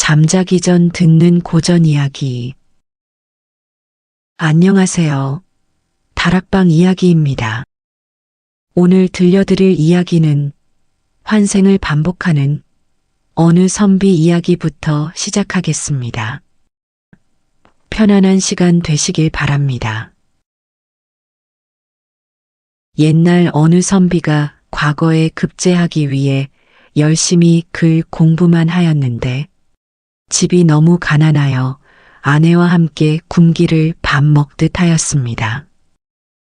잠자기 전 듣는 고전 이야기. 안녕하세요. 다락방 이야기입니다. 오늘 들려드릴 이야기는 환생을 반복하는 어느 선비 이야기부터 시작하겠습니다. 편안한 시간 되시길 바랍니다. 옛날 어느 선비가 과거에 급제하기 위해 열심히 글 공부만 하였는데 집이 너무 가난하여 아내와 함께 굶기를 밥 먹듯 하였습니다.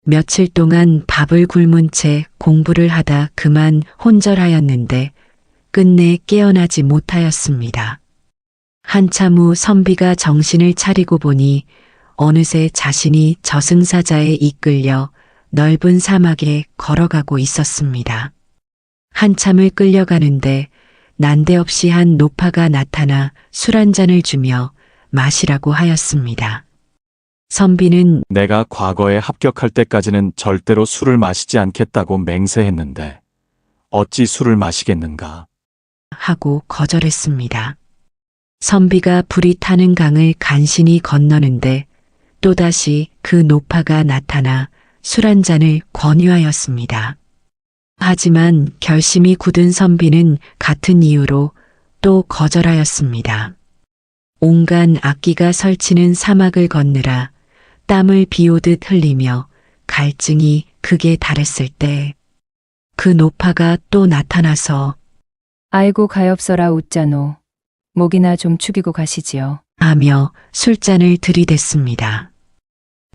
며칠 동안 밥을 굶은 채 공부를 하다 그만 혼절하였는데 끝내 깨어나지 못하였습니다. 한참 후 선비가 정신을 차리고 보니 어느새 자신이 저승사자에 이끌려 넓은 사막에 걸어가고 있었습니다. 한참을 끌려가는데 난데없이 한 노파가 나타나 술 한 잔을 주며 마시라고 하였습니다. 선비는 내가 과거에 합격할 때까지는 절대로 술을 마시지 않겠다고 맹세했는데 어찌 술을 마시겠는가? 하고 거절했습니다. 선비가 불이 타는 강을 간신히 건너는데 또다시 그 노파가 나타나 술 한 잔을 권유하였습니다. 하지만 결심이 굳은 선비는 같은 이유로 또 거절하였습니다. 온갖 악기가 설치는 사막을 건너라 땀을 비오듯 흘리며 갈증이 극에 달했을 때 그 노파가 또 나타나서 아이고 가엾어라 웃자노. 목이나 좀 축이고 가시지요. 하며 술잔을 들이댔습니다.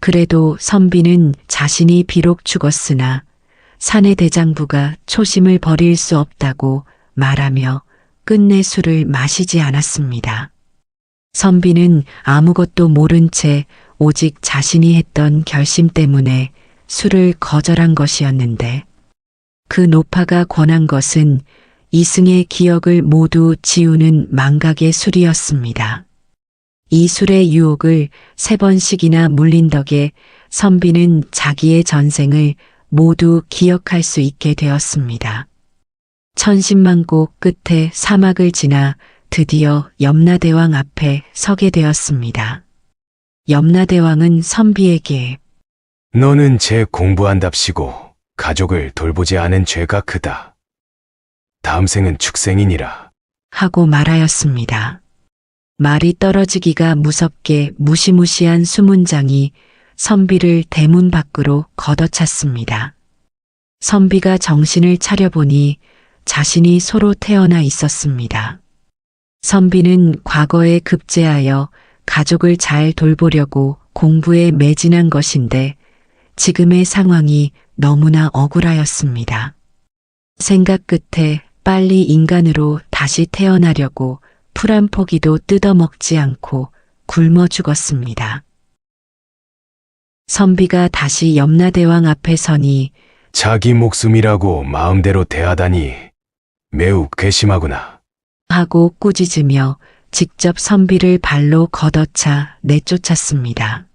그래도 선비는 자신이 비록 죽었으나 사내 대장부가 초심을 버릴 수 없다고 말하며 끝내 술을 마시지 않았습니다. 선비는 아무것도 모른 채 오직 자신이 했던 결심 때문에 술을 거절한 것이었는데 그 노파가 권한 것은 이승의 기억을 모두 지우는 망각의 술이었습니다. 이 술의 유혹을 3번씩이나 물린 덕에 선비는 자기의 전생을 모두 기억할 수 있게 되었습니다. 천신만고 끝에 사막을 지나 드디어 염라대왕 앞에 서게 되었습니다. 염라대왕은 선비에게 너는 제 공부한답시고 가족을 돌보지 않은 죄가 크다. 다음 생은 축생이니라. 하고 말하였습니다. 말이 떨어지기가 무섭게 무시무시한 수문장이 선비를 대문 밖으로 걷어찼습니다. 선비가 정신을 차려보니 자신이 소로 태어나 있었습니다. 선비는 과거에 급제하여 가족을 잘 돌보려고 공부에 매진한 것인데 지금의 상황이 너무나 억울하였습니다. 생각 끝에 빨리 인간으로 다시 태어나려고 풀 한 포기도 뜯어먹지 않고 굶어 죽었습니다. 선비가 다시 염라대왕 앞에 서니 자기 목숨이라고 마음대로 대하다니 매우 괘씸하구나. 하고 꾸짖으며 직접 선비를 발로 걷어차 내쫓았습니다.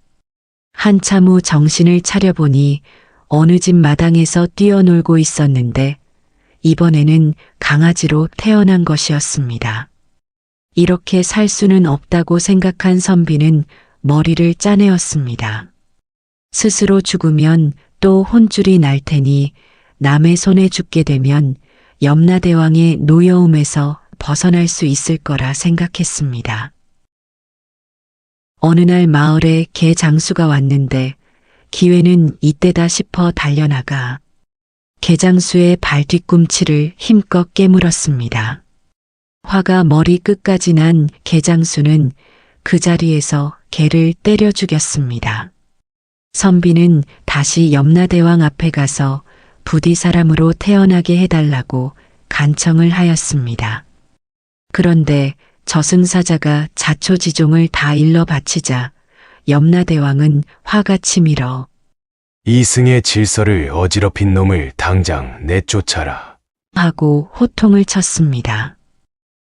한참 후 정신을 차려보니 어느 집 마당에서 뛰어놀고 있었는데 이번에는 강아지로 태어난 것이었습니다. 이렇게 살 수는 없다고 생각한 선비는 머리를 짜내었습니다. 스스로 죽으면 또 혼쭐이 날 테니 남의 손에 죽게 되면 염라대왕의 노여움에서 벗어날 수 있을 거라 생각했습니다. 어느 날 마을에 개 장수가 왔는데 기회는 이때다 싶어 달려나가 개 장수의 발 뒤꿈치를 힘껏 깨물었습니다. 화가 머리 끝까지 난 개 장수는 그 자리에서 개를 때려 죽였습니다. 선비는 다시 염라대왕 앞에 가서 부디 사람으로 태어나게 해달라고 간청을 하였습니다. 그런데 저승사자가 자초지종을 다 일러 바치자 염라대왕은 화가 치밀어 이승의 질서를 어지럽힌 놈을 당장 내쫓아라. 하고 호통을 쳤습니다.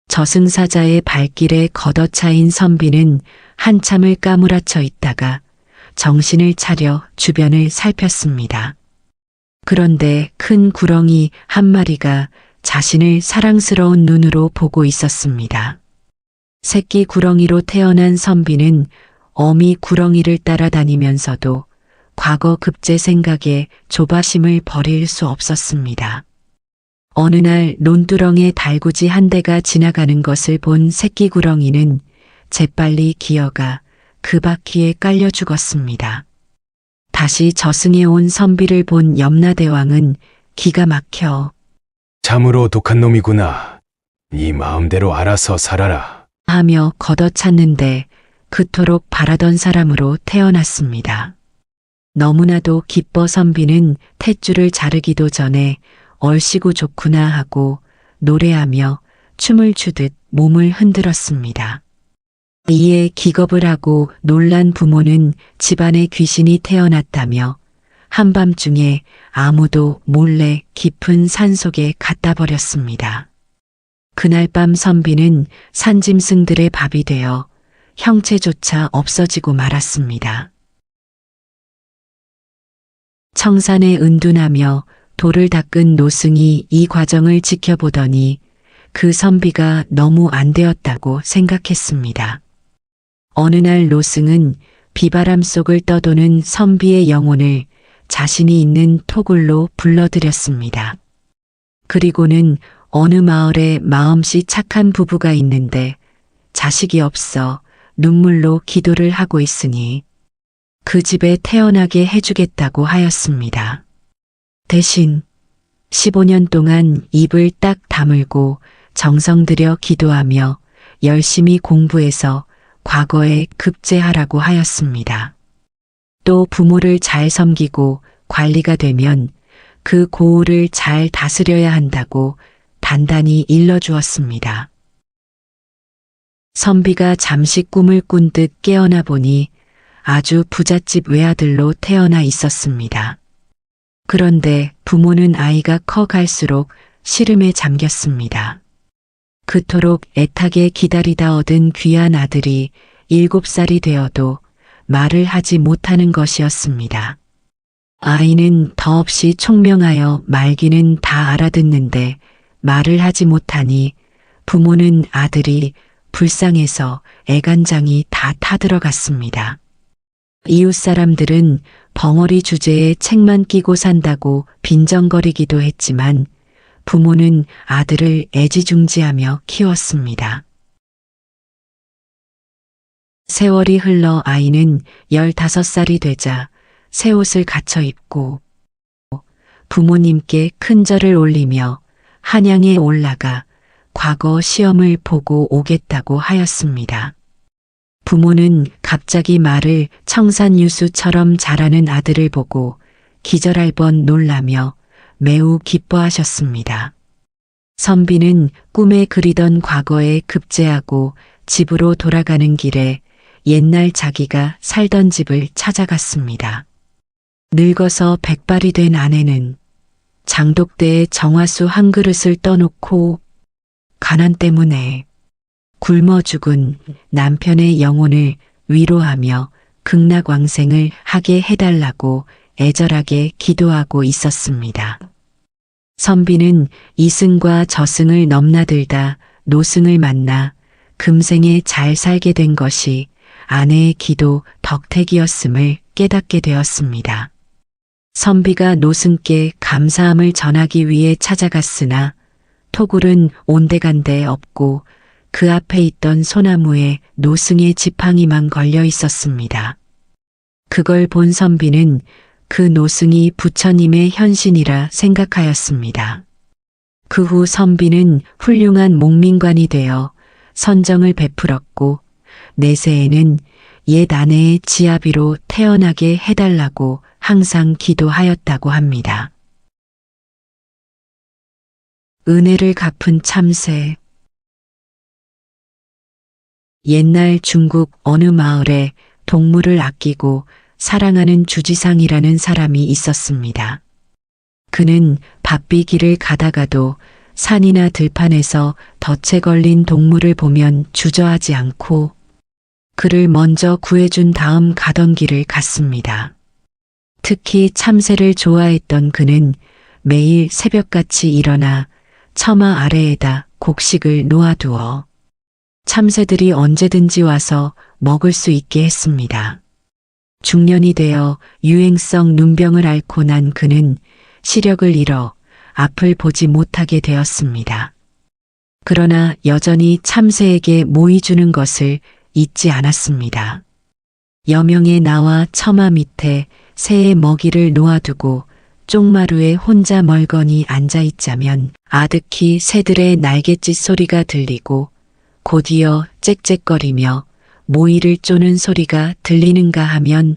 저승사자의 발길에 걷어차인 선비는 한참을 까무라쳐 있다가 정신을 차려 주변을 살폈습니다. 그런데 큰 구렁이 한 마리가 자신을 사랑스러운 눈으로 보고 있었습니다. 새끼 구렁이로 태어난 선비는 어미 구렁이를 따라다니면서도 과거 급제 생각에 조바심을 버릴 수 없었습니다. 어느 날 논두렁에 달구지 한 대가 지나가는 것을 본 새끼 구렁이는 재빨리 기어가 그 바퀴에 깔려 죽었습니다. 다시 저승에 온 선비를 본 염라대왕은 기가 막혀 참으로 독한 놈이구나. 네 마음대로 알아서 살아라. 하며 걷어찼는데 그토록 바라던 사람으로 태어났습니다. 너무나도 기뻐 선비는 탯줄을 자르기도 전에 얼씨구 좋구나 하고 노래하며 춤을 추듯 몸을 흔들었습니다. 이에 기겁을 하고 놀란 부모는 집안에 귀신이 태어났다며 한밤중에 아무도 몰래 깊은 산속에 갖다 버렸습니다. 그날 밤 선비는 산짐승들의 밥이 되어 형체조차 없어지고 말았습니다. 청산에 은둔하며 돌을 닦은 노승이 이 과정을 지켜보더니 그 선비가 너무 안 되었다고 생각했습니다. 어느 날 노승은 비바람 속을 떠도는 선비의 영혼을 자신이 있는 토굴로 불러들였습니다. 그리고는 어느 마을에 마음씨 착한 부부가 있는데 자식이 없어 눈물로 기도를 하고 있으니 그 집에 태어나게 해주겠다고 하였습니다. 대신 15년 동안 입을 딱 다물고 정성 들여 기도하며 열심히 공부해서 과거에 급제하라고 하였습니다. 또 부모를 잘 섬기고 관리가 되면 그 고을을 잘 다스려야 한다고 단단히 일러주었습니다. 선비가 잠시 꿈을 꾼 듯 깨어나 보니 아주 부잣집 외아들로 태어나 있었습니다. 그런데 부모는 아이가 커갈수록 시름에 잠겼습니다. 그토록 애타게 기다리다 얻은 귀한 아들이 7살이 되어도 말을 하지 못하는 것이었습니다. 아이는 더없이 총명하여 말귀는 다 알아듣는데 말을 하지 못하니 부모는 아들이 불쌍해서 애간장이 다 타들어갔습니다. 이웃 사람들은 벙어리 주제에 책만 끼고 산다고 빈정거리기도 했지만 부모는 아들을 애지중지하며 키웠습니다. 세월이 흘러 아이는 15살이 되자 새 옷을 갖춰 입고 부모님께 큰 절을 올리며 한양에 올라가 과거 시험을 보고 오겠다고 하였습니다. 부모는 갑자기 말을 청산유수처럼 잘하는 아들을 보고 기절할 뻔 놀라며 매우 기뻐하셨습니다. 선비는 꿈에 그리던 과거에 급제하고 집으로 돌아가는 길에 옛날 자기가 살던 집을 찾아갔습니다. 늙어서 백발이 된 아내는 장독대에 정화수 한 그릇을 떠놓고 가난 때문에 굶어 죽은 남편의 영혼을 위로하며 극락왕생을 하게 해달라고 애절하게 기도하고 있었습니다. 선비는 이승과 저승을 넘나들다 노승을 만나 금생에 잘 살게 된 것이 아내의 기도 덕택이었음을 깨닫게 되었습니다. 선비가 노승께 감사함을 전하기 위해 찾아갔으나 토굴은 온데간데 없고 그 앞에 있던 소나무에 노승의 지팡이만 걸려 있었습니다. 그걸 본 선비는 그 노승이 부처님의 현신이라 생각하였습니다. 그 후 선비는 훌륭한 목민관이 되어 선정을 베풀었고 내세에는 옛 아내의 지아비로 태어나게 해달라고 항상 기도하였다고 합니다. 은혜를 갚은 참새. 옛날 중국 어느 마을에 동물을 아끼고 사랑하는 주지상이라는 사람이 있었습니다. 그는 바삐 길을 가다가도 산이나 들판에서 덫에 걸린 동물을 보면 주저하지 않고 그를 먼저 구해준 다음 가던 길을 갔습니다. 특히 참새를 좋아했던 그는 매일 새벽같이 일어나 처마 아래에다 곡식을 놓아두어 참새들이 언제든지 와서 먹을 수 있게 했습니다. 중년이 되어 유행성 눈병을 앓고 난 그는 시력을 잃어 앞을 보지 못하게 되었습니다. 그러나 여전히 참새에게 모이 주는 것을 잊지 않았습니다. 여명의 나와 처마 밑에 새의 먹이를 놓아두고 쪽마루에 혼자 멀거니 앉아 있자면 아득히 새들의 날갯짓 소리가 들리고 곧이어 짹짹거리며 모이를 쪼는 소리가 들리는가 하면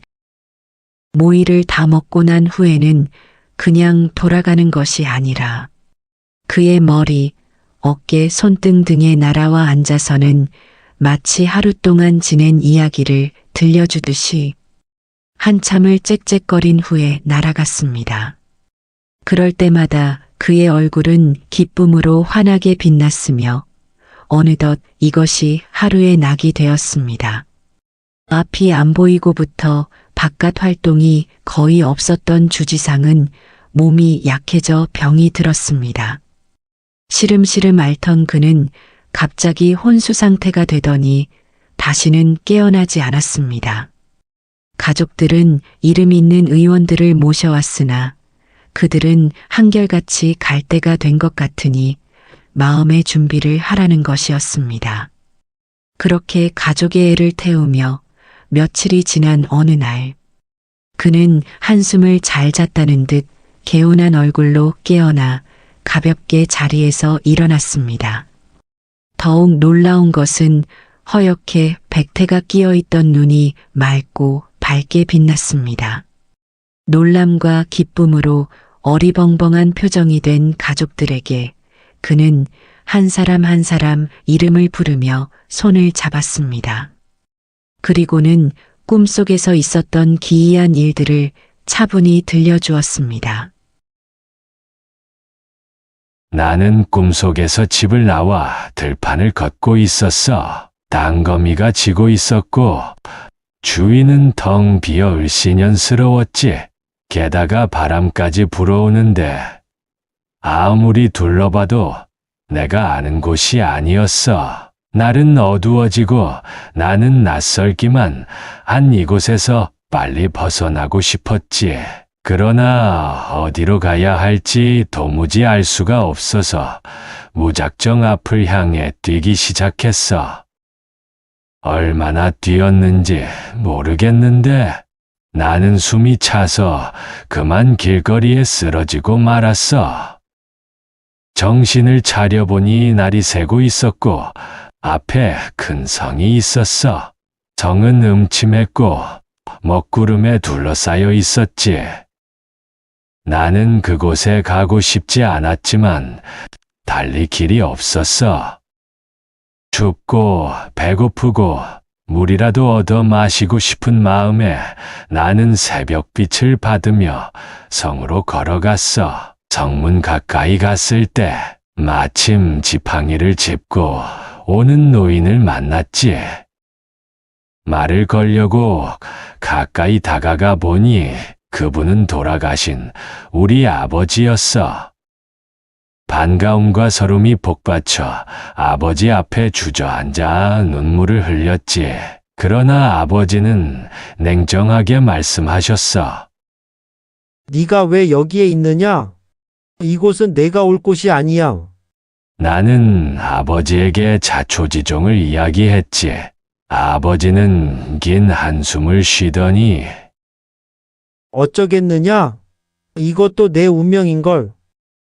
모이를 다 먹고 난 후에는 그냥 돌아가는 것이 아니라 그의 머리, 어깨, 손등 등에 날아와 앉아서는 마치 하루 동안 지낸 이야기를 들려주듯이 한참을 짹짹거린 후에 날아갔습니다. 그럴 때마다 그의 얼굴은 기쁨으로 환하게 빛났으며 어느덧 이것이 하루의 낙이 되었습니다. 앞이 안 보이고부터 바깥 활동이 거의 없었던 주지상은 몸이 약해져 병이 들었습니다. 시름시름 앓던 그는 갑자기 혼수 상태가 되더니 다시는 깨어나지 않았습니다. 가족들은 이름 있는 의원들을 모셔왔으나 그들은 한결같이 갈 때가 된 것 같으니 마음의 준비를 하라는 것이었습니다. 그렇게 가족의 애를 태우며 며칠이 지난 어느 날, 그는 한숨을 잘 잤다는 듯 개운한 얼굴로 깨어나 가볍게 자리에서 일어났습니다. 더욱 놀라운 것은 허옇게 백태가 끼어 있던 눈이 맑고 밝게 빛났습니다. 놀람과 기쁨으로 어리벙벙한 표정이 된 가족들에게 그는 한 사람 한 사람 이름을 부르며 손을 잡았습니다. 그리고는 꿈속에서 있었던 기이한 일들을 차분히 들려주었습니다. 나는 꿈속에서 집을 나와 들판을 걷고 있었어. 단거미가 지고 있었고 주위는 텅 비어 을씨년스러웠지. 게다가 바람까지 불어오는데 아무리 둘러봐도 내가 아는 곳이 아니었어. 날은 어두워지고 나는 낯설기만 한 이곳에서 빨리 벗어나고 싶었지. 그러나 어디로 가야 할지 도무지 알 수가 없어서 무작정 앞을 향해 뛰기 시작했어. 얼마나 뛰었는지 모르겠는데 나는 숨이 차서 그만 길거리에 쓰러지고 말았어. 정신을 차려보니 날이 새고 있었고 앞에 큰 성이 있었어. 성은 음침했고 먹구름에 둘러싸여 있었지. 나는 그곳에 가고 싶지 않았지만 달리 길이 없었어. 춥고 배고프고 물이라도 얻어 마시고 싶은 마음에 나는 새벽빛을 받으며 성으로 걸어갔어. 성문 가까이 갔을 때 마침 지팡이를 짚고 오는 노인을 만났지. 말을 걸려고 가까이 다가가 보니 그분은 돌아가신 우리 아버지였어. 반가움과 서름이 복받쳐 아버지 앞에 주저앉아 눈물을 흘렸지. 그러나 아버지는 냉정하게 말씀하셨어. 네가 왜 여기에 있느냐? 이곳은 내가 올 곳이 아니야. 나는 아버지에게 자초지종을 이야기했지. 아버지는 긴 한숨을 쉬더니 어쩌겠느냐? 이것도 내 운명인걸.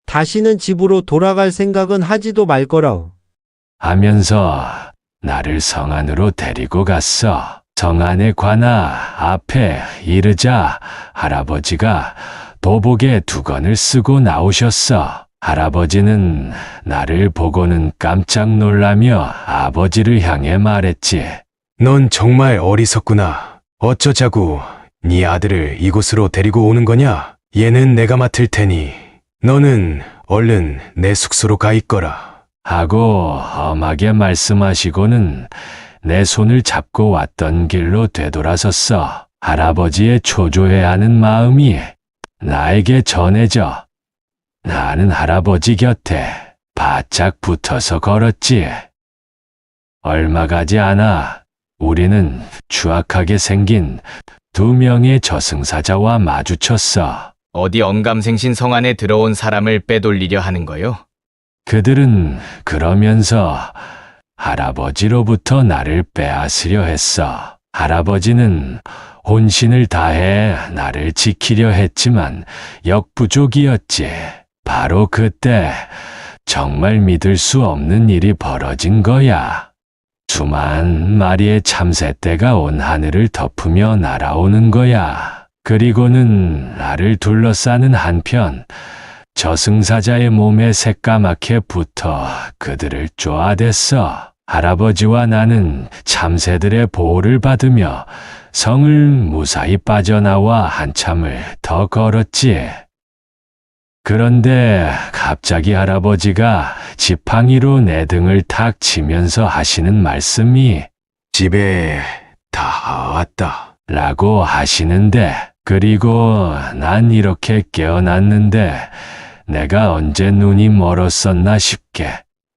다시는 집으로 돌아갈 생각은 하지도 말거라. 하면서 나를 성 안으로 데리고 갔어. 성 안에 관아 앞에 이르자 할아버지가 도복에 두건을 쓰고 나오셨어. 할아버지는 나를 보고는 깜짝 놀라며 아버지를 향해 말했지. 넌 정말 어리석구나. 어쩌자고 네 아들을 이곳으로 데리고 오는 거냐? 얘는 내가 맡을 테니 너는 얼른 내 숙소로 가 있거라. 하고 엄하게 말씀하시고는 내 손을 잡고 왔던 길로 되돌아섰어. 할아버지의 초조해하는 마음이 나에게 전해져 나는 할아버지 곁에 바짝 붙어서 걸었지. 얼마 가지 않아 우리는 추악하게 생긴 두 명의 저승사자와 마주쳤어. 어디 언감생신 성 안에 들어온 사람을 빼돌리려 하는 거요? 그들은 그러면서 할아버지로부터 나를 빼앗으려 했어. 할아버지는 혼신을 다해 나를 지키려 했지만 역부족이었지. 바로 그때 정말 믿을 수 없는 일이 벌어진 거야. 수만 마리의 참새떼가 온 하늘을 덮으며 날아오는 거야. 그리고는 나를 둘러싸는 한편 저승사자의 몸에 새까맣게 붙어 그들을 쪼아댔어. 할아버지와 나는 참새들의 보호를 받으며 성을 무사히 빠져나와 한참을 더 걸었지. 그런데 갑자기 할아버지가 지팡이로 내 등을 탁 치면서 하시는 말씀이 집에 다 왔다. 라고 하시는데, 그리고 난 이렇게 깨어났는데 내가 언제 눈이 멀었었나 싶게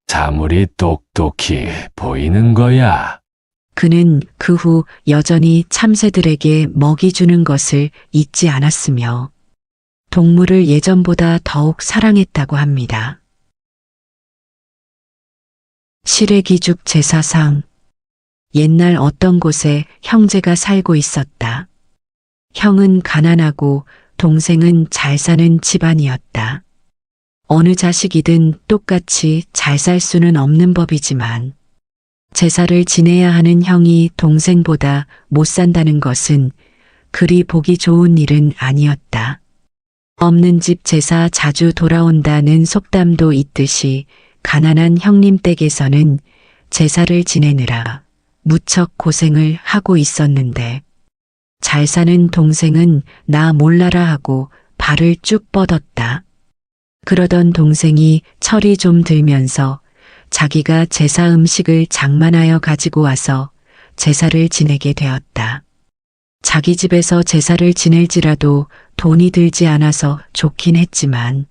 사물이 똑똑히 보이는 거야. 그는 그 후 여전히 참새들에게 먹이 주는 것을 잊지 않았으며 동물을 예전보다 더욱 사랑했다고 합니다. 시래기죽 제사상. 옛날 어떤 곳에 형제가 살고 있었다. 형은 가난하고 동생은 잘 사는 집안이었다. 어느 자식이든 똑같이 잘 살 수는 없는 법이지만 제사를 지내야 하는 형이 동생보다 못 산다는 것은 그리 보기 좋은 일은 아니었다. 없는 집 제사 자주 돌아온다는 속담도 있듯이 가난한 형님 댁에서는 제사를 지내느라 무척 고생을 하고 있었는데 잘 사는 동생은 나 몰라라 하고 발을 쭉 뻗었다. 그러던 동생이 철이 좀 들면서 자기가 제사 음식을 장만하여 가지고 와서 제사를 지내게 되었다. 자기 집에서 제사를 지낼지라도 돈이 들지 않아서 좋긴 했지만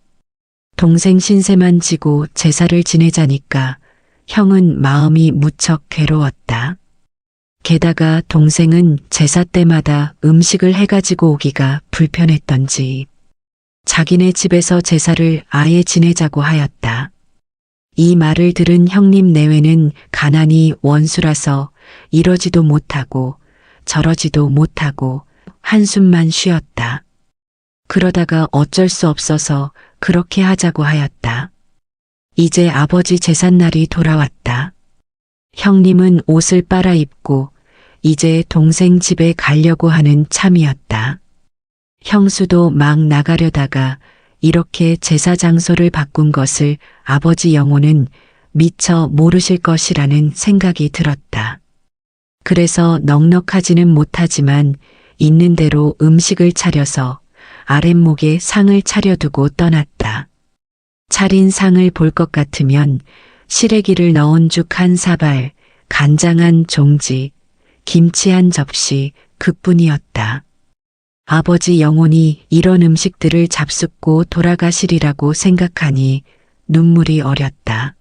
동생 신세만 지고 제사를 지내자니까 형은 마음이 무척 괴로웠다. 게다가 동생은 제사 때마다 음식을 해가지고 오기가 불편했던지 자기네 집에서 제사를 아예 지내자고 하였다. 이 말을 들은 형님 내외는 가난이 원수라서 이러지도 못하고 저러지도 못하고 한숨만 쉬었다. 그러다가 어쩔 수 없어서 그렇게 하자고 하였다. 이제 아버지 제삿날이 돌아왔다. 형님은 옷을 빨아입고 이제 동생 집에 가려고 하는 참이었다. 형수도 막 나가려다가 이렇게 제사 장소를 바꾼 것을 아버지 영호는 미처 모르실 것이라는 생각이 들었다. 그래서 넉넉하지는 못하지만 있는 대로 음식을 차려서 아랫목에 상을 차려두고 떠났다. 차린 상을 볼 것 같으면 시래기를 넣은 죽 한 사발, 간장 한 종지, 김치 한 접시 그뿐이었다. 아버지 영혼이 이런 음식들을 잡숫고 돌아가시리라고 생각하니 눈물이 어렸다.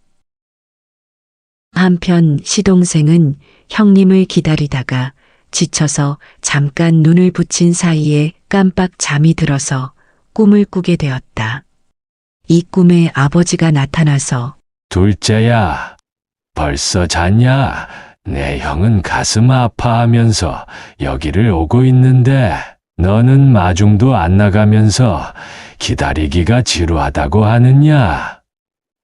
한편 시동생은 형님을 기다리다가 지쳐서 잠깐 눈을 붙인 사이에 깜빡 잠이 들어서 꿈을 꾸게 되었다. 이 꿈에 아버지가 나타나서 둘째야, 벌써 잤냐? 내 형은 가슴 아파하면서 여기를 오고 있는데 너는 마중도 안 나가면서 기다리기가 지루하다고 하느냐?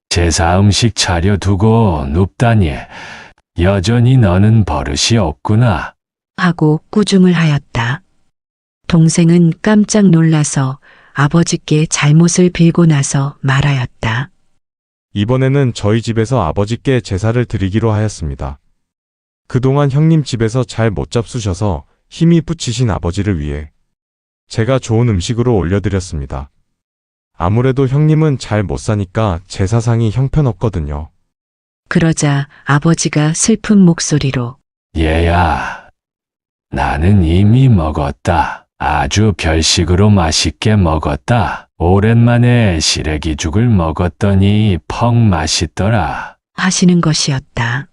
제사 음식 차려두고 눕다니 여전히 너는 버릇이 없구나. 하고 꾸중을 하였다. 동생은 깜짝 놀라서 아버지께 잘못을 빌고 나서 말하였다. 이번에는 저희 집에서 아버지께 제사를 드리기로 하였습니다. 그동안 형님 집에서 잘 못 잡수셔서 힘이 붙이신 아버지를 위해 제가 좋은 음식으로 올려드렸습니다. 아무래도 형님은 잘 못 사니까 제사상이 형편없거든요. 그러자 아버지가 슬픈 목소리로 얘야, 나는 이미 먹었다. 아주 별식으로 맛있게 먹었다. 오랜만에 시래기죽을 먹었더니 퍽 맛있더라. 하시는 것이었다.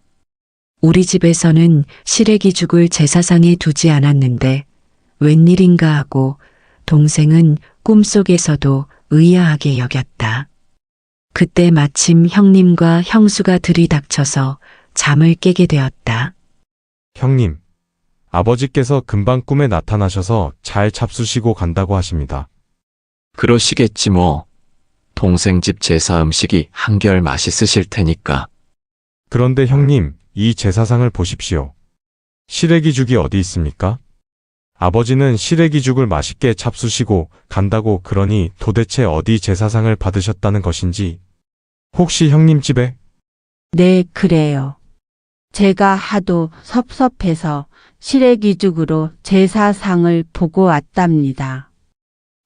우리 집에서는 시래기죽을 제사상에 두지 않았는데 웬일인가 하고 동생은 꿈속에서도 의아하게 여겼다. 그때 마침 형님과 형수가 들이닥쳐서 잠을 깨게 되었다. 형님, 아버지께서 금방 꿈에 나타나셔서 잘 잡수시고 간다고 하십니다. 그러시겠지 뭐. 동생 집 제사 음식이 한결 맛있으실 테니까. 그런데 형님, 이 제사상을 보십시오. 시래기죽이 어디 있습니까? 아버지는 시래기죽을 맛있게 잡수시고 간다고 그러니 도대체 어디 제사상을 받으셨다는 것인지. 혹시 형님 집에? 네, 그래요. 제가 하도 섭섭해서 시래기죽으로 제사상을 보고 왔답니다.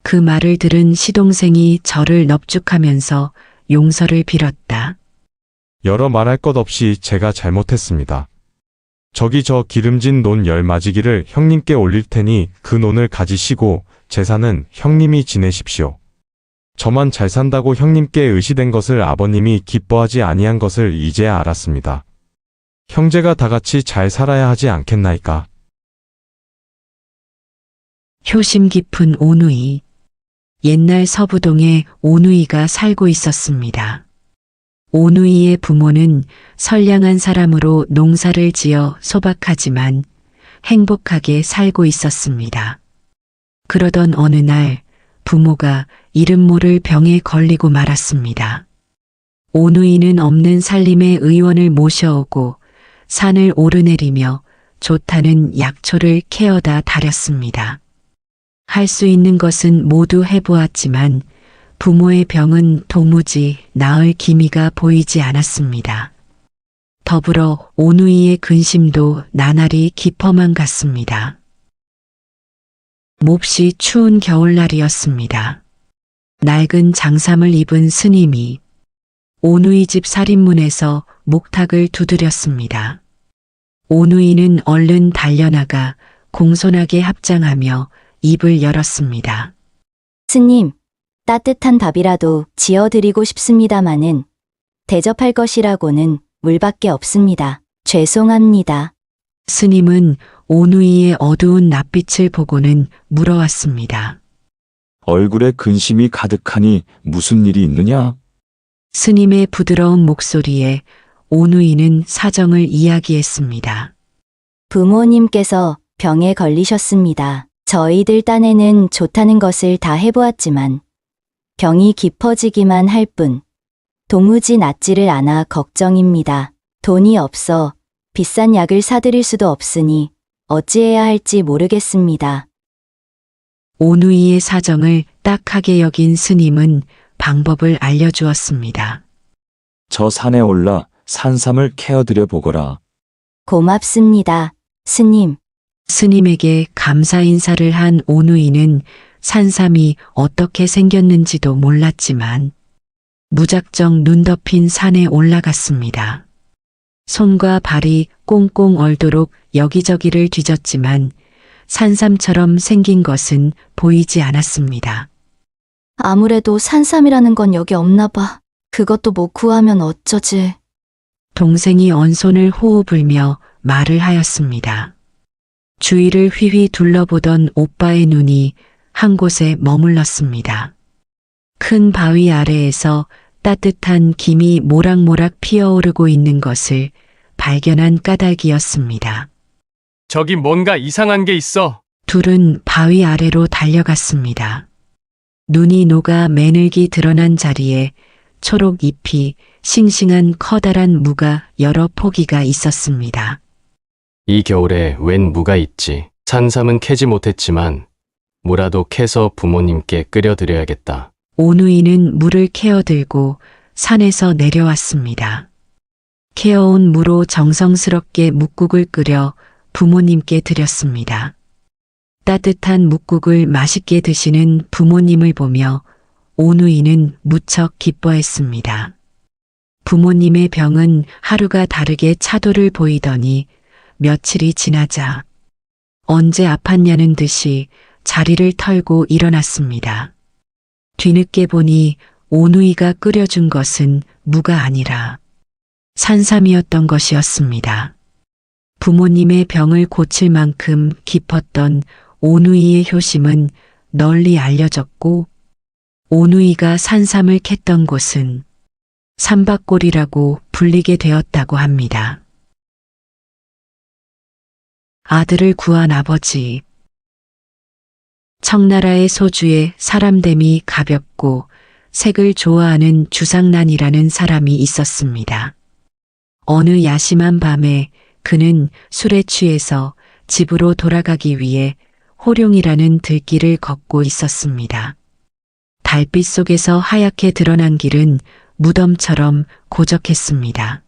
그 말을 들은 시동생이 저를 넙죽하면서 용서를 빌었다. 여러 말할 것 없이 제가 잘못했습니다. 저기 저 기름진 논 10마지기를 형님께 올릴 테니 그 논을 가지시고 제사는 형님이 지내십시오. 저만 잘 산다고 형님께 의시된 것을 아버님이 기뻐하지 아니한 것을 이제야 알았습니다. 형제가 다 같이 잘 살아야 하지 않겠나이까. 효심 깊은 오누이. 옛날 서부동에 오누이가 살고 있었습니다. 오누이의 부모는 선량한 사람으로 농사를 지어 소박하지만 행복하게 살고 있었습니다. 그러던 어느 날 부모가 이름 모를 병에 걸리고 말았습니다. 오누이는 없는 살림의 의원을 모셔오고 산을 오르내리며 좋다는 약초를 캐어다 다렸습니다. 할 수 있는 것은 모두 해보았지만 부모의 병은 도무지 나을 기미가 보이지 않았습니다. 더불어 오누이의 근심도 나날이 깊어만 갔습니다. 몹시 추운 겨울날이었습니다. 낡은 장삼을 입은 스님이 오누이 집 살인문에서 목탁을 두드렸습니다. 오누이는 얼른 달려나가 공손하게 합장하며 입을 열었습니다. 스님, 따뜻한 밥이라도 지어드리고 싶습니다마는 대접할 것이라고는 물밖에 없습니다. 죄송합니다. 스님은 오누이의 어두운 낯빛을 보고는 물어왔습니다. 얼굴에 근심이 가득하니 무슨 일이 있느냐? 스님의 부드러운 목소리에 오누이는 사정을 이야기했습니다. 부모님께서 병에 걸리셨습니다. 저희들 딴에는 좋다는 것을 다 해보았지만 병이 깊어지기만 할 뿐 도무지 낫지를 않아 걱정입니다. 돈이 없어 비싼 약을 사드릴 수도 없으니 어찌해야 할지 모르겠습니다. 오누이의 사정을 딱하게 여긴 스님은 방법을 알려주었습니다. 저 산에 올라 산삼을 캐어드려 보거라. 고맙습니다, 스님. 스님에게 감사 인사를 한 오누이는 산삼이 어떻게 생겼는지도 몰랐지만 무작정 눈 덮인 산에 올라갔습니다. 손과 발이 꽁꽁 얼도록 여기저기를 뒤졌지만 산삼처럼 생긴 것은 보이지 않았습니다. 아무래도 산삼이라는 건 여기 없나 봐. 그것도 못 구하면 어쩌지. 동생이 언손을 호호 불며 말을 하였습니다. 주위를 휘휘 둘러보던 오빠의 눈이 한 곳에 머물렀습니다. 큰 바위 아래에서 따뜻한 김이 모락모락 피어오르고 있는 것을 발견한 까닭이었습니다. 저기 뭔가 이상한 게 있어. 둘은 바위 아래로 달려갔습니다. 눈이 녹아 매늘기 드러난 자리에 초록 잎이 싱싱한 커다란 무가 여러 포기가 있었습니다. 이 겨울에 웬 무가 있지. 산삼은 캐지 못했지만 무라도 캐서 부모님께 끓여드려야겠다. 오누이는 물을 캐어들고 산에서 내려왔습니다. 캐어온 무로 정성스럽게 묵국을 끓여 부모님께 드렸습니다. 따뜻한 묵국을 맛있게 드시는 부모님을 보며 오누이는 무척 기뻐했습니다. 부모님의 병은 하루가 다르게 차도를 보이더니 며칠이 지나자 언제 아팠냐는 듯이 자리를 털고 일어났습니다. 뒤늦게 보니 오누이가 끓여준 것은 무가 아니라 산삼이었던 것이었습니다. 부모님의 병을 고칠 만큼 깊었던 오누이의 효심은 널리 알려졌고, 오누이가 산삼을 캤던 곳은 삼박골이라고 불리게 되었다고 합니다. 아들을 구한 아버지. 청나라의 소주에 사람됨이 가볍고 색을 좋아하는 주상난이라는 사람이 있었습니다. 어느 야심한 밤에 그는 술에 취해서 집으로 돌아가기 위해 호룡이라는 들길을 걷고 있었습니다. 달빛 속에서 하얗게 드러난 길은 무덤처럼 고적했습니다.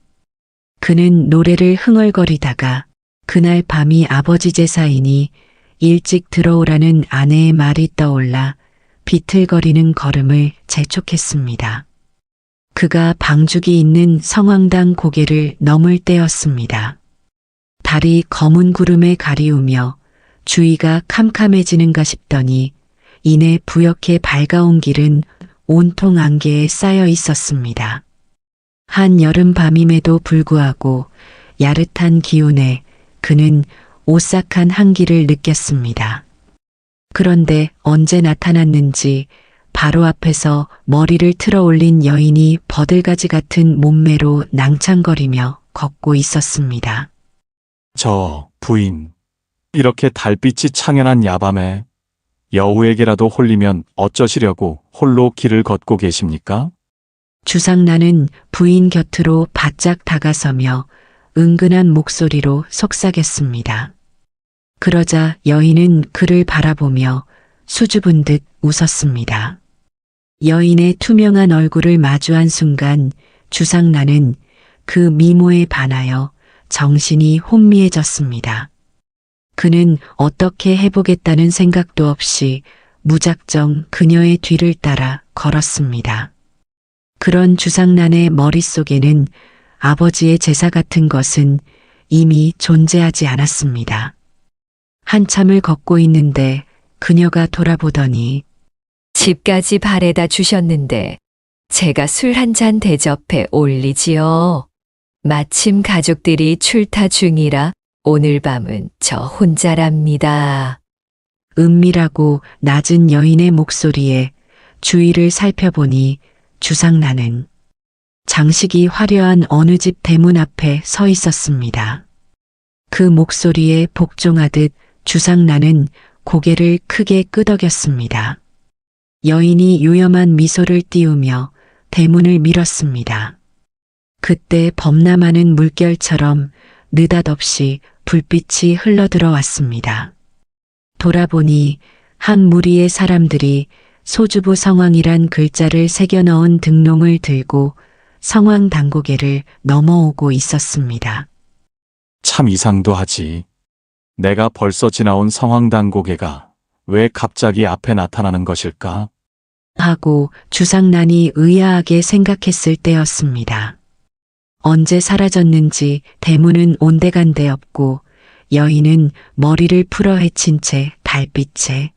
그는 노래를 흥얼거리다가 그날 밤이 아버지 제사이니 일찍 들어오라는 아내의 말이 떠올라 비틀거리는 걸음을 재촉했습니다. 그가 방죽이 있는 성황당 고개를 넘을 때였습니다. 달이 검은 구름에 가리우며 주위가 캄캄해지는가 싶더니 이내 부옇게 밝아온 길은 온통 안개에 쌓여 있었습니다. 한 여름 밤임에도 불구하고 야릇한 기운에 그는 오싹한 한기를 느꼈습니다. 그런데 언제 나타났는지 바로 앞에서 머리를 틀어 올린 여인이 버들가지 같은 몸매로 낭창거리며 걷고 있었습니다. 저 부인, 이렇게 달빛이 창연한 야밤에 여우에게라도 홀리면 어쩌시려고 홀로 길을 걷고 계십니까? 주상나는 부인 곁으로 바짝 다가서며 은근한 목소리로 속삭였습니다. 그러자 여인은 그를 바라보며 수줍은 듯 웃었습니다. 여인의 투명한 얼굴을 마주한 순간 주상나는 그 미모에 반하여 정신이 혼미해졌습니다. 그는 어떻게 해보겠다는 생각도 없이 무작정 그녀의 뒤를 따라 걸었습니다. 그런 주상난의 머릿속에는 아버지의 제사 같은 것은 이미 존재하지 않았습니다. 한참을 걷고 있는데 그녀가 돌아보더니 집까지 바래다 주셨는데 제가 술 한 잔 대접해 올리지요. 마침 가족들이 출타 중이라 오늘 밤은 저 혼자랍니다. 은밀하고 낮은 여인의 목소리에 주위를 살펴보니 주상나는 장식이 화려한 어느 집 대문 앞에 서 있었습니다. 그 목소리에 복종하듯 주상나는 고개를 크게 끄덕였습니다. 여인이 요염한 미소를 띄우며 대문을 밀었습니다. 그때 범람하는 물결처럼 느닷없이 불빛이 흘러들어왔습니다. 돌아보니 한 무리의 사람들이 소주부 성황이란 글자를 새겨 넣은 등롱을 들고 성황 당고개를 넘어오고 있었습니다. 참 이상도 하지. 내가 벌써 지나온 성황당고개가 왜 갑자기 앞에 나타나는 것일까? 하고 주상난이 의아하게 생각했을 때였습니다. 언제 사라졌는지 대문은 온데간데 없고 여인은 머리를 풀어 헤친 채 달빛에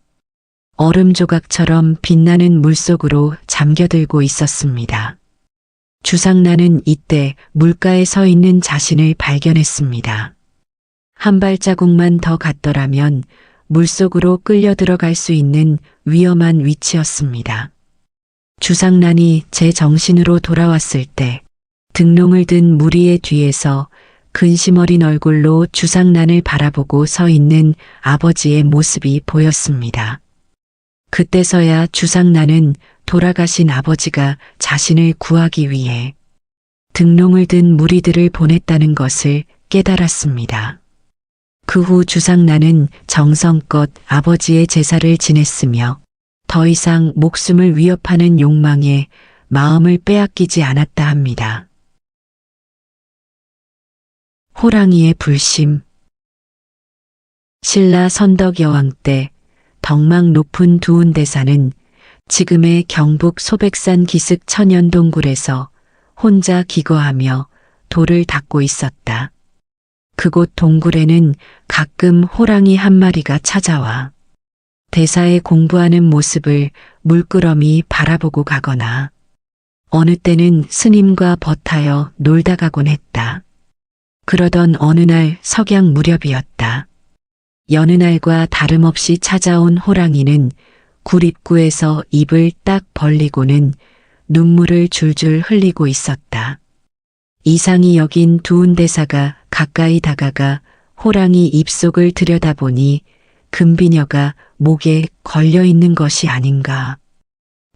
얼음 조각처럼 빛나는 물속으로 잠겨들고 있었습니다. 주상난은 이때 물가에 서 있는 자신을 발견했습니다. 한 발자국만 더 갔더라면 물속으로 끌려 들어갈 수 있는 위험한 위치였습니다. 주상난이 제 정신으로 돌아왔을 때 등롱을 든 무리의 뒤에서 근심 어린 얼굴로 주상난을 바라보고 서 있는 아버지의 모습이 보였습니다. 그때서야 주상난은 돌아가신 아버지가 자신을 구하기 위해 등롱을 든 무리들을 보냈다는 것을 깨달았습니다. 그 후 주상난은 정성껏 아버지의 제사를 지냈으며 더 이상 목숨을 위협하는 욕망에 마음을 빼앗기지 않았다 합니다. 호랑이의 불심. 신라 선덕여왕 때 덕망 높은 두운대사는 지금의 경북 소백산 기슭 천연동굴에서 혼자 기거하며 돌을 닦고 있었다. 그곳 동굴에는 가끔 호랑이 한 마리가 찾아와 대사의 공부하는 모습을 물끄러미 바라보고 가거나 어느 때는 스님과 벗하여 놀다 가곤 했다. 그러던 어느 날 석양 무렵이었다. 여느 날과 다름없이 찾아온 호랑이는 굴 입구에서 입을 딱 벌리고는 눈물을 줄줄 흘리고 있었다. 이상히 여긴 두운 대사가 가까이 다가가 호랑이 입속을 들여다보니 금비녀가 목에 걸려 있는 것이 아닌가.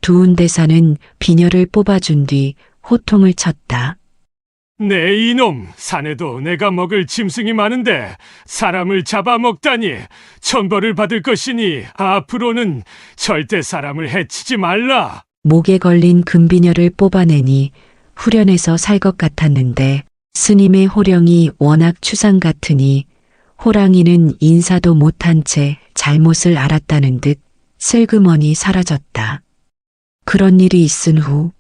두운 대사는 비녀를 뽑아준 뒤 호통을 쳤다. 네 이놈, 산에도 내가 먹을 짐승이 많은데 사람을 잡아먹다니 천벌을 받을 것이니 앞으로는 절대 사람을 해치지 말라. 목에 걸린 금비녀를 뽑아내니 후련해서 살 것 같았는데 스님의 호령이 워낙 추상 같으니 호랑이는 인사도 못한 채 잘못을 알았다는 듯 슬그머니 사라졌다. 그런 일이 있은 후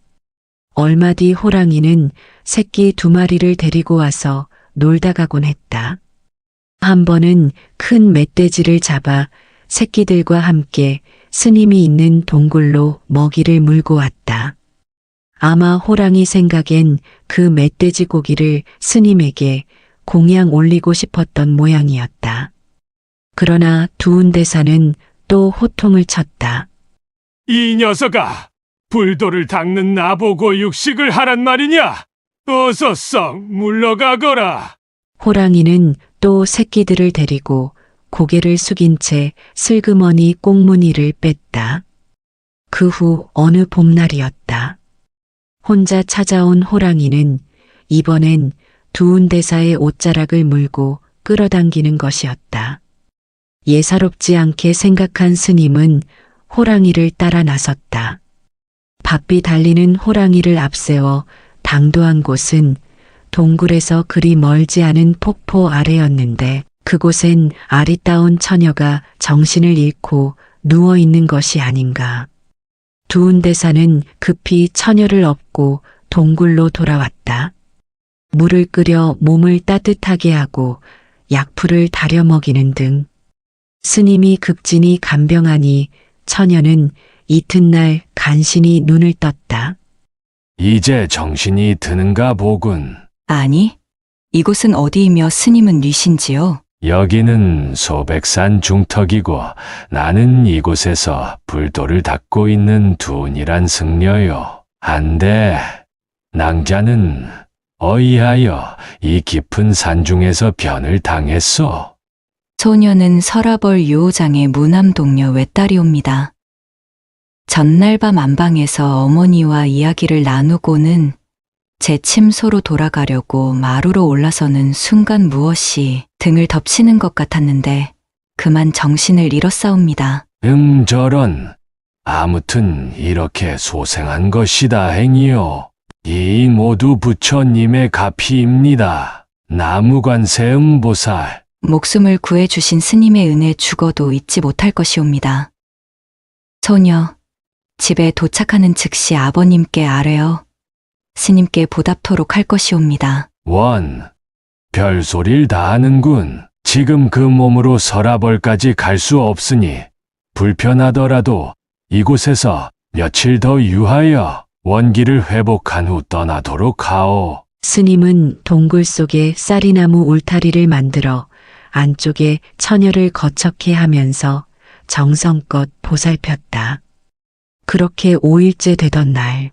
얼마 뒤 호랑이는 새끼 2마리를 데리고 와서 놀다 가곤 했다. 한 번은 큰 멧돼지를 잡아 새끼들과 함께 스님이 있는 동굴로 먹이를 물고 왔다. 아마 호랑이 생각엔 그 멧돼지 고기를 스님에게 공양 올리고 싶었던 모양이었다. 그러나 두운 대사는 또 호통을 쳤다. 이 녀석아, 불도를 닦는 나보고 육식을 하란 말이냐? 어서 썩 물러가거라. 호랑이는 또 새끼들을 데리고 고개를 숙인 채 슬그머니 꽁무니를 뺐다. 그 후 어느 봄날이었다. 혼자 찾아온 호랑이는 이번엔 두운 대사의 옷자락을 물고 끌어당기는 것이었다. 예사롭지 않게 생각한 스님은 호랑이를 따라 나섰다. 바삐 달리는 호랑이를 앞세워 당도한 곳은 동굴에서 그리 멀지 않은 폭포 아래였는데 그곳엔 아리따운 처녀가 정신을 잃고 누워 있는 것이 아닌가. 두운 대사는 급히 처녀를 업고 동굴로 돌아왔다. 물을 끓여 몸을 따뜻하게 하고 약풀을 다려 먹이는 등 스님이 급진이 간병하니 처녀는 이튿날 간신히 눈을 떴다. 이제 정신이 드는가 보군. 아니, 이곳은 어디이며 스님은 뉘신지요? 여기는 소백산 중턱이고 나는 이곳에서 불도를 닦고 있는 두운이란 승려요. 한데 낭자는 어이하여 이 깊은 산중에서 변을 당했소. 소녀는 서라벌 유호장의 무남동녀 외딸이옵니다. 전날 밤 안방에서 어머니와 이야기를 나누고는 제 침소로 돌아가려고 마루로 올라서는 순간 무엇이 등을 덮치는 것 같았는데 그만 정신을 잃었사옵니다. 저런. 아무튼 이렇게 소생한 것이 다행이요. 이 모두 부처님의 가피입니다. 나무관세음보살. 목숨을 구해주신 스님의 은혜 죽어도 잊지 못할 것이옵니다. 소녀, 집에 도착하는 즉시 아버님께 아뢰어 스님께 보답토록 할 것이옵니다. 원. 별소리를 다 하는군. 지금 그 몸으로 서라벌까지 갈 수 없으니 불편하더라도 이곳에서 며칠 더 유하여 원기를 회복한 후 떠나도록 하오. 스님은 동굴 속에 쌀이나무 울타리를 만들어 안쪽에 처녀를 거처케 하면서 정성껏 보살폈다. 그렇게 5일째 되던 날,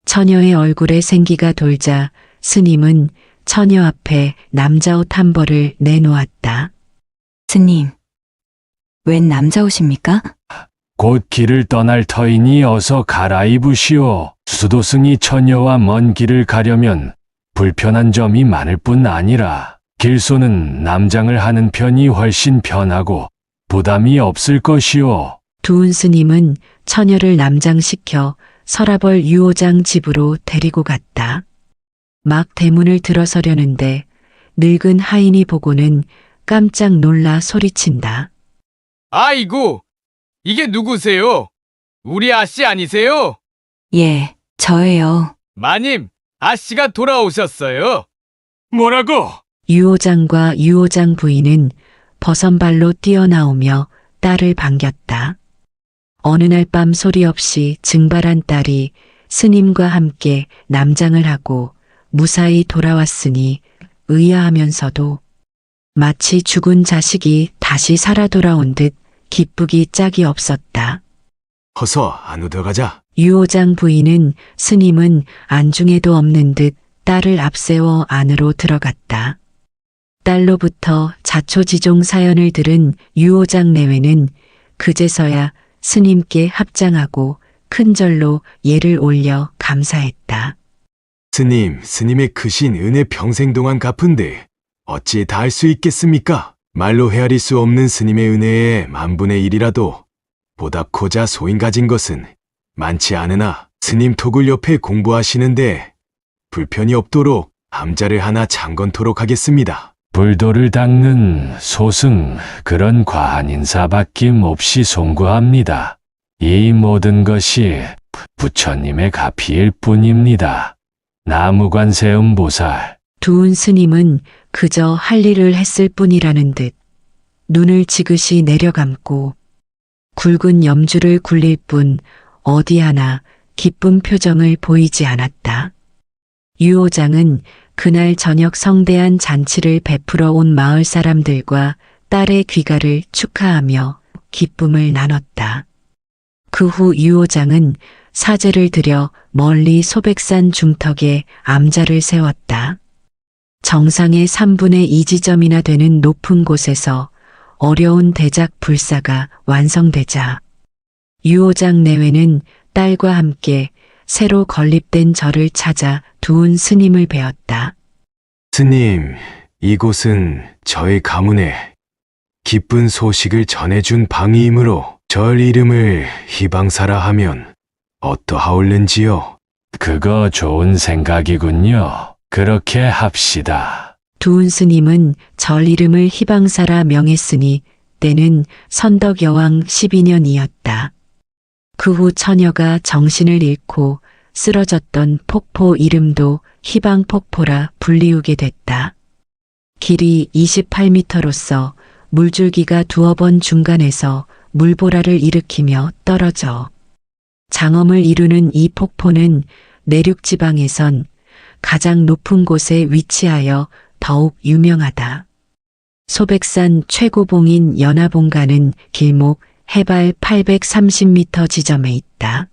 처녀의 얼굴에 생기가 돌자 스님은 처녀 앞에 남자옷 한 벌을 내놓았다. 스님, 웬 남자옷입니까? 곧 길을 떠날 터이니 어서 갈아입으시오. 수도승이 처녀와 먼 길을 가려면 불편한 점이 많을 뿐 아니라 길소는 남장을 하는 편이 훨씬 편하고 부담이 없을 것이오. 두운 스님은 처녀를 남장시켜 서라벌 유호장 집으로 데리고 갔다. 막 대문을 들어서려는데 늙은 하인이 보고는 깜짝 놀라 소리친다. 아이고, 이게 누구세요? 우리 아씨 아니세요? 예, 저예요. 마님, 아씨가 돌아오셨어요. 뭐라고? 유호장과 유호장 부인은 버선발로 뛰어나오며 딸을 반겼다. 어느 날 밤 소리 없이 증발한 딸이 스님과 함께 남장을 하고 무사히 돌아왔으니 의아하면서도 마치 죽은 자식이 다시 살아 돌아온 듯 기쁘기 짝이 없었다. 어서 안으로 들어가자. 유호장 부인은 스님은 안중에도 없는 듯 딸을 앞세워 안으로 들어갔다. 딸로부터 자초지종 사연을 들은 유호장 내외는 그제서야 스님께 합장하고 큰 절로 예를 올려 감사했다. 스님의 크신 은혜 평생 동안 갚은데 어찌 다 할 수 있겠습니까? 말로 헤아릴 수 없는 스님의 은혜에 만분의 일이라도 보답코자 소인 가진 것은 많지 않으나 스님 톡을 옆에 공부하시는데 불편이 없도록 암자를 하나 창건토록 하겠습니다. 불도를 닦는 소승 그런 과한 인사밖에 없이 송구합니다. 이 모든 것이 부처님의 가피일 뿐입니다. 나무관세음보살. 두은 스님은 그저 할 일을 했을 뿐이라는 듯 눈을 지그시 내려감고 굵은 염주를 굴릴 뿐 어디 하나 기쁜 표정을 보이지 않았다. 유호장은 그날 저녁 성대한 잔치를 베풀어 온 마을 사람들과 딸의 귀가를 축하하며 기쁨을 나눴다. 그 후 유호장은 사제를 들여 멀리 소백산 중턱에 암자를 세웠다. 정상의 3분의 2 지점이나 되는 높은 곳에서 어려운 대작 불사가 완성되자 유호장 내외는 딸과 함께 새로 건립된 절을 찾아 두은 스님을 뵈었다. 스님, 이곳은 저의 가문에 기쁜 소식을 전해준 방이이므로 절 이름을 희방사라 하면 어떠하올는지요? 그거 좋은 생각이군요. 그렇게 합시다. 두은 스님은 절 이름을 희방사라 명했으니 때는 선덕여왕 12년이었다. 그 후 처녀가 정신을 잃고 쓰러졌던 폭포 이름도 희방폭포라 불리우게 됐다. 길이 28m로서 물줄기가 두어 번 중간에서 물보라를 일으키며 떨어져 장엄을 이루는 이 폭포는 내륙지방에선 가장 높은 곳에 위치하여 더욱 유명하다. 소백산 최고봉인 연화봉가는 길목 해발 830m 지점에 있다.